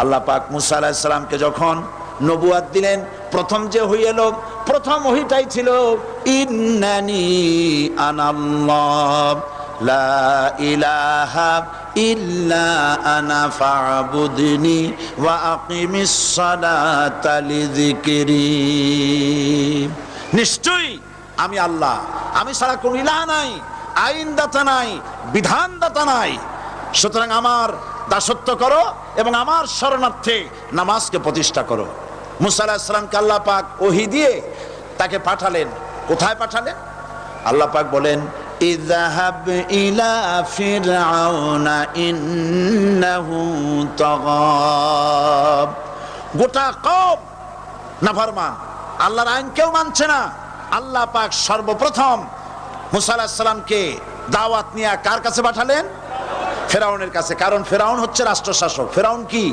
আল্লাহ পাক মুসা আলাইহিস সালামকে যখন নবুয়াত দিলেন, প্রথম যে ওহী এলো, প্রথম ওহীটাই ছিল ইন্নানি আনাল্লাহ লা ইলাহা ইল্লা আনা ফা'বুদনি ওয়া আকিমিস সালাতা লিযিকরি। নিশ্চয়ই আমি আল্লাহ, আমি ছাড়া কোনো ইলাহ নাই, আইনদাতা নাই, বিধানদাতা নাই, সুতরাং আমার দাসত্ব করো এবং আমার শরণার্থে নামাজকে প্রতিষ্ঠা করো। মুসা আলাইহিস সালামকে আল্লাহ পাক ওহী দিয়ে তাকে পাঠালেন। কোথায় পাঠালেন? আল্লাহ পাক বলেন ইযহাব ইলা ফিরআউনা ইন্নাহু তাগা। গোটা কওম নাফরমান, আল্লাহর আইন কেউ মানছে না। আল্লাহ পাক সর্বপ্রথম মুসা আলাইহিস সালামকে দাওয়াত নিয়ে কার কাছে পাঠালেন? ফেরাউনের কাছে। কারণ ফেরাউন হচ্ছে রাষ্ট্র শাসক। ফেরাউন কি?